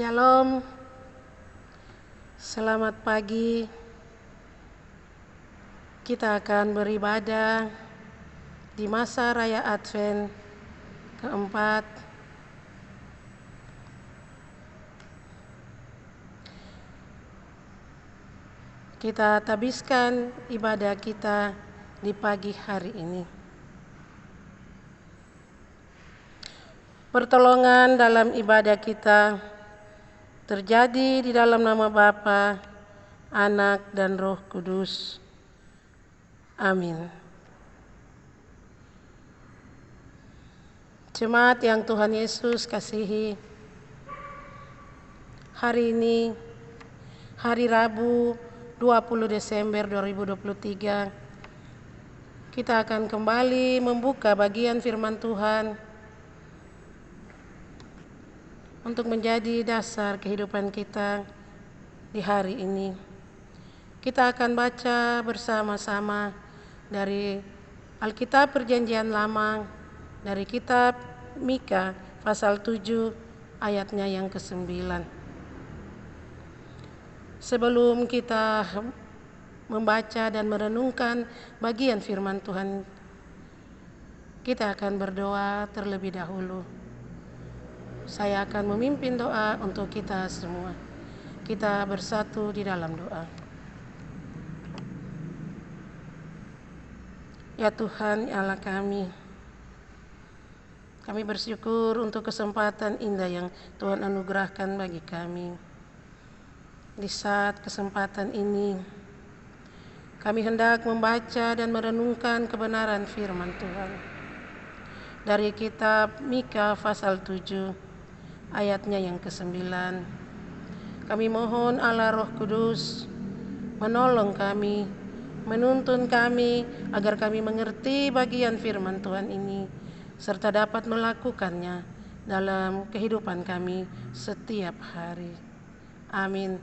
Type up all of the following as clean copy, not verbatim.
Shalom, selamat pagi. Kita akan beribadah di masa Raya Advent keempat. Kita habiskan ibadah kita di pagi hari ini. Pertolongan dalam ibadah kita terjadi di dalam nama Bapa, Anak, dan Roh Kudus. Amin. Jemaat yang Tuhan Yesus kasihi, hari ini, hari Rabu 20 Desember 2023, kita akan kembali membuka bagian firman Tuhan untuk menjadi dasar kehidupan kita di hari ini. Kita akan baca bersama-sama dari Alkitab Perjanjian Lama, dari kitab Mika pasal 7 ayatnya yang ke-9. Sebelum kita membaca dan merenungkan bagian firman Tuhan, kita akan berdoa terlebih dahulu. Saya akan memimpin doa untuk kita semua. Kita bersatu di dalam doa. Ya Tuhan, ya Allah kami bersyukur untuk kesempatan indah yang Tuhan anugerahkan bagi kami. Di saat kesempatan ini, kami hendak membaca dan merenungkan kebenaran firman Tuhan. Dari kitab Mika pasal 7 ayatnya yang ke-9. Kami mohon Allah Roh Kudus menolong kami, menuntun kami agar kami mengerti bagian firman Tuhan ini serta dapat melakukannya dalam kehidupan kami setiap hari. Amin.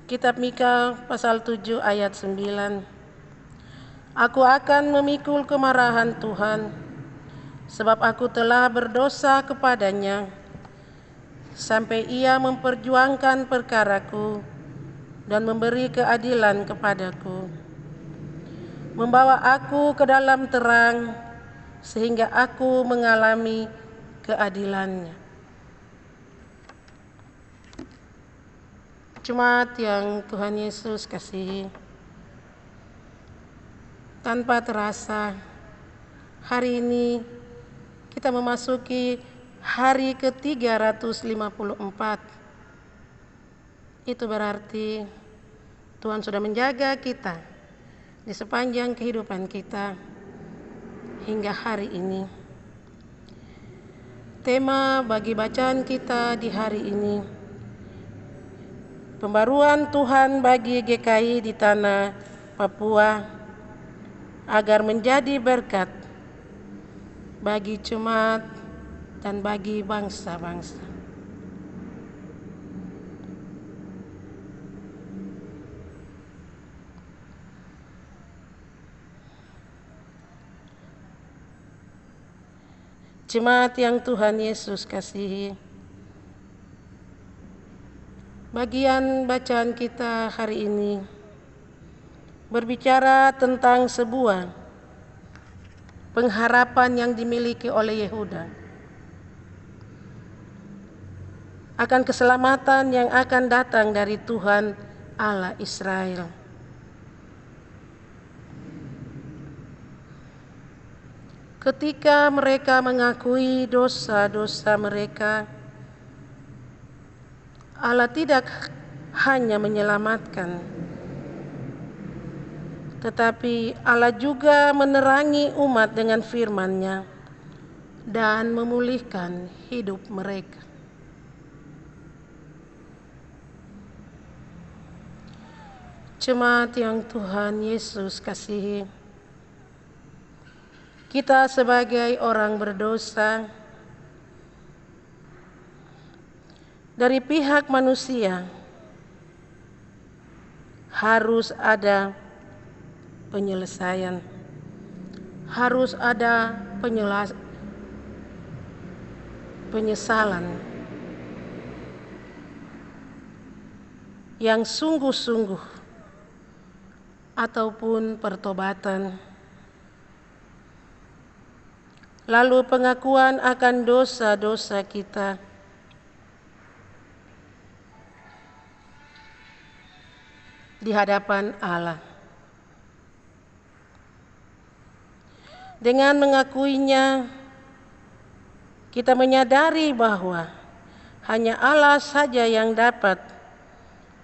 Kitab Mika pasal 7 ayat 9. Aku akan memikul kemarahan Tuhan, sebab aku telah berdosa kepadanya, sampai ia memperjuangkan perkaraku dan memberi keadilan kepadaku, membawa aku ke dalam terang sehingga aku mengalami keadilannya. Jemaat yang Tuhan Yesus kasihi, tanpa terasa hari ini kita memasuki hari ke-354. Itu berarti Tuhan sudah menjaga kita di sepanjang kehidupan kita hingga hari ini. Tema bagi bacaan kita di hari ini, pembaruan Tuhan bagi GKI di tanah Papua agar menjadi berkat bagi jemaat dan bagi bangsa-bangsa. Jemaat yang Tuhan Yesus kasihi, bagian bacaan kita hari ini berbicara tentang sebuah pengharapan yang dimiliki oleh Yehuda akan keselamatan yang akan datang dari Tuhan Allah Israel. Ketika mereka mengakui dosa-dosa mereka, Allah tidak hanya menyelamatkan, tetapi Allah juga menerangi umat dengan firman-Nya dan memulihkan hidup mereka. Jemaat yang Tuhan Yesus kasihi, kita sebagai orang berdosa dari pihak manusia harus ada penyelesaian, harus ada penyesalan yang sungguh-sungguh ataupun pertobatan, lalu pengakuan akan dosa-dosa kita, di hadapan Allah. Dengan mengakuinya, kita menyadari bahwa hanya Allah saja yang dapat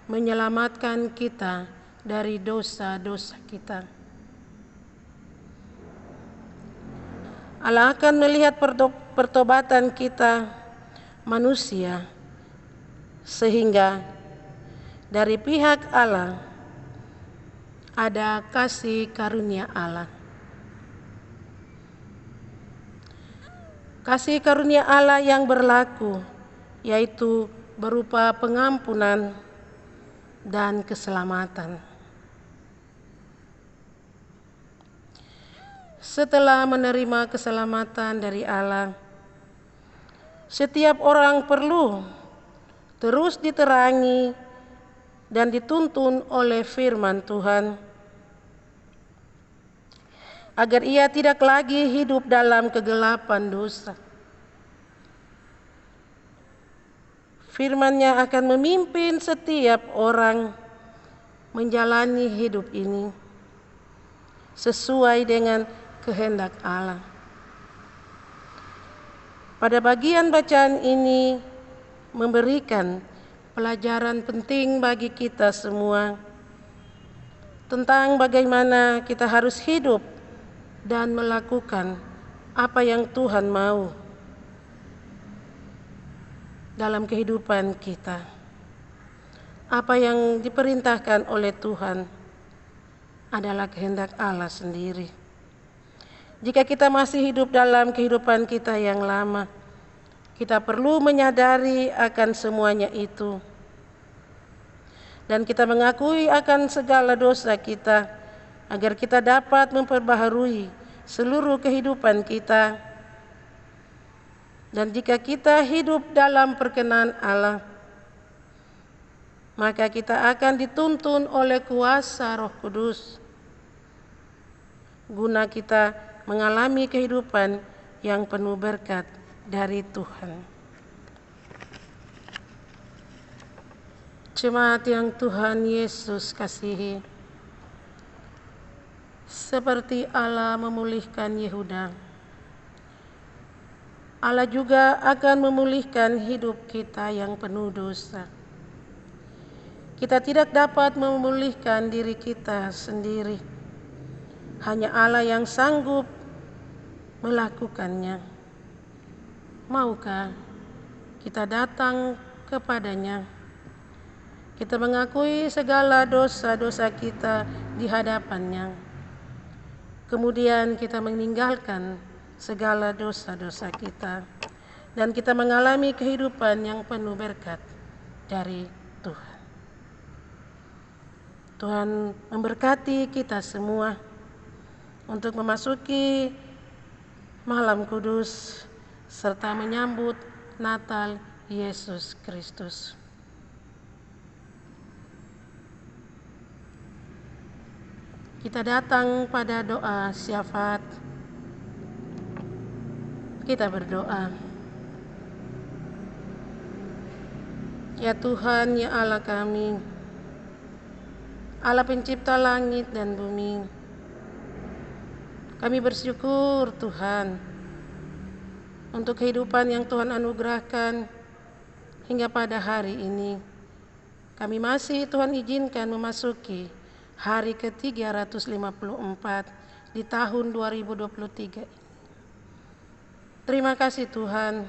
menyelamatkan kita dari dosa-dosa kita. Allah akan melihat pertobatan kita manusia, sehingga dari pihak Allah ada kasih karunia Allah. Kasih karunia Allah yang berlaku, yaitu berupa pengampunan dan keselamatan. Setelah menerima keselamatan dari Allah, setiap orang perlu terus diterangi dan dituntun oleh firman Tuhan, agar ia tidak lagi hidup dalam kegelapan dosa. Firman-Nya akan memimpin setiap orang menjalani hidup ini sesuai dengan kehendak Allah. Pada bagian bacaan ini memberikan pelajaran penting bagi kita semua tentang bagaimana kita harus hidup dan melakukan apa yang Tuhan mau dalam kehidupan kita. Apa yang diperintahkan oleh Tuhan adalah kehendak Allah sendiri. Jika kita masih hidup dalam kehidupan kita yang lama, kita perlu menyadari akan semuanya itu, dan kita mengakui akan segala dosa kita, agar kita dapat memperbaharui seluruh kehidupan kita. Dan jika kita hidup dalam perkenan Allah, maka kita akan dituntun oleh kuasa Roh Kudus, guna kita mengalami kehidupan yang penuh berkat dari Tuhan. Jemaat yang Tuhan Yesus kasihi, seperti Allah memulihkan Yehuda, Allah juga akan memulihkan hidup kita yang penuh dosa. Kita tidak dapat memulihkan diri kita sendiri. Hanya Allah yang sanggup melakukannya. Maukah kita datang kepadanya? Kita mengakui segala dosa-dosa kita di hadapannya. Kemudian kita meninggalkan segala dosa-dosa kita, dan kita mengalami kehidupan yang penuh berkat dari Tuhan. Tuhan memberkati kita semua untuk memasuki malam kudus serta menyambut Natal Yesus Kristus. Kita datang pada doa syafaat. Kita berdoa. Ya Tuhan, ya Allah kami, Allah pencipta langit dan bumi, kami bersyukur Tuhan untuk kehidupan yang Tuhan anugerahkan hingga pada hari ini. Kami masih Tuhan izinkan memasuki hari ke-354 di tahun 2023 ini. Terima kasih Tuhan,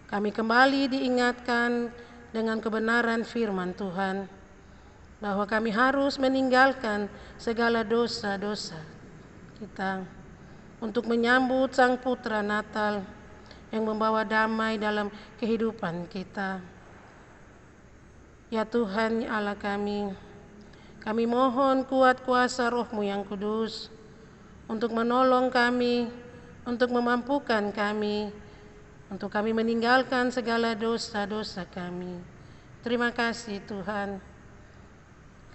kami kembali diingatkan dengan kebenaran firman Tuhan, bahwa kami harus meninggalkan segala dosa-dosa kita untuk menyambut Sang Putra Natal yang membawa damai dalam kehidupan kita. Ya Tuhan, ya Allah kami mohon kuat kuasa Roh-Mu yang kudus untuk menolong kami, untuk memampukan kami, untuk kami meninggalkan segala dosa-dosa kami. Terima kasih Tuhan.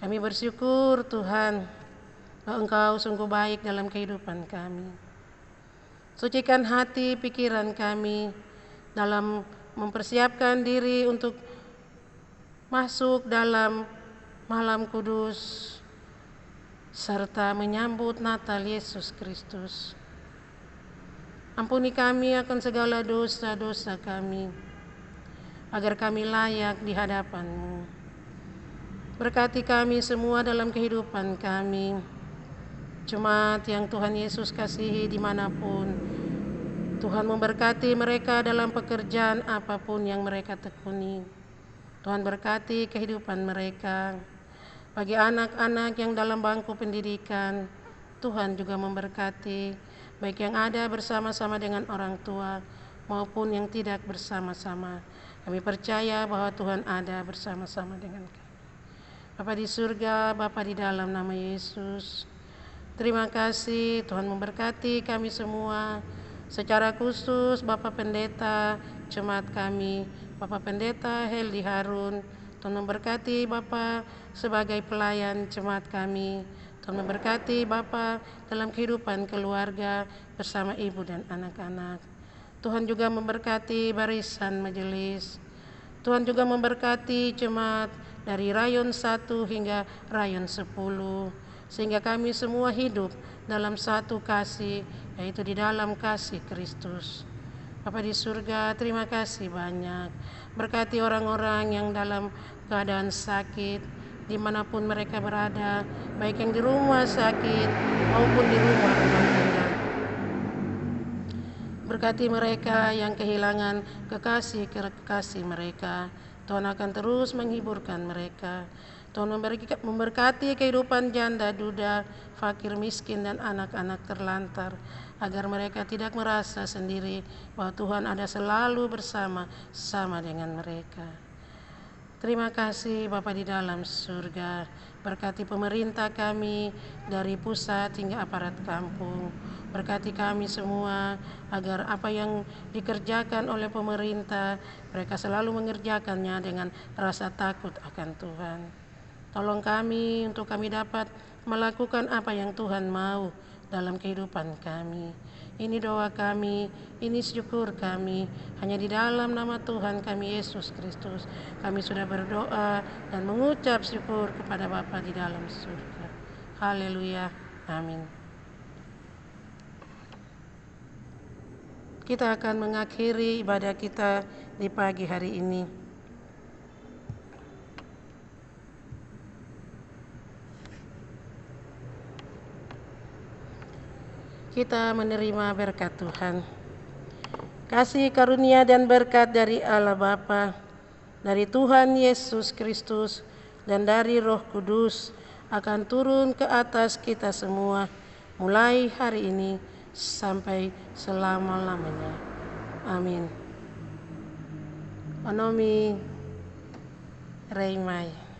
Kami bersyukur Tuhan bahwa Engkau sungguh baik dalam kehidupan kami. Sucikan hati pikiran kami dalam mempersiapkan diri untuk masuk dalam malam kudus serta menyambut Natal Yesus Kristus. Ampuni kami akan segala dosa-dosa kami, agar kami layak di hadapan-Mu. Berkati kami semua dalam kehidupan kami, jemaat yang Tuhan Yesus kasihi dimanapun. Tuhan memberkati mereka dalam pekerjaan apapun yang mereka tekuni. Tuhan berkati kehidupan mereka. Bagi anak-anak yang dalam bangku pendidikan, Tuhan juga memberkati, baik yang ada bersama-sama dengan orang tua maupun yang tidak bersama-sama. Kami percaya bahwa Tuhan ada bersama-sama dengan kami. Bapa di surga, Bapa di dalam nama Yesus, terima kasih Tuhan memberkati kami semua, secara khusus Bapak Pendeta, jemaat kami, Bapak Pendeta Heldi Harun. Tuhan memberkati Bapak sebagai pelayan jemaat kami. Tuhan memberkati Bapak dalam kehidupan keluarga bersama ibu dan anak-anak. Tuhan juga memberkati barisan majelis. Tuhan juga memberkati jemaat dari rayon 1 hingga rayon 10, sehingga kami semua hidup dalam satu kasih, yaitu di dalam kasih Kristus. Bapa di surga, terima kasih banyak. Berkati orang-orang yang dalam keadaan sakit, dimanapun mereka berada, baik yang di rumah sakit maupun di rumah tangga. Berkati mereka yang kehilangan kekasih mereka. Tuhan akan terus menghiburkan mereka. Tuhan memberkati kehidupan janda, duda, fakir, miskin, dan anak-anak terlantar, agar mereka tidak merasa sendiri, bahwa Tuhan ada selalu bersama dengan mereka. Terima kasih Bapa di dalam surga. Berkati pemerintah kami dari pusat hingga aparat kampung. Berkati kami semua agar apa yang dikerjakan oleh pemerintah, mereka selalu mengerjakannya dengan rasa takut akan Tuhan. Tolong kami untuk kami dapat melakukan apa yang Tuhan mau dalam kehidupan kami. Ini doa kami, ini syukur kami, hanya di dalam nama Tuhan kami Yesus Kristus. Kami sudah berdoa dan mengucap syukur kepada Bapa di dalam surga. Haleluya, amin. Kita akan mengakhiri ibadah kita di pagi hari ini. Kita menerima berkat Tuhan. Kasih karunia dan berkat dari Allah Bapa, dari Tuhan Yesus Kristus, dan dari Roh Kudus akan turun ke atas kita semua, mulai hari ini sampai selama-lamanya. Amin. Onomi Reimai.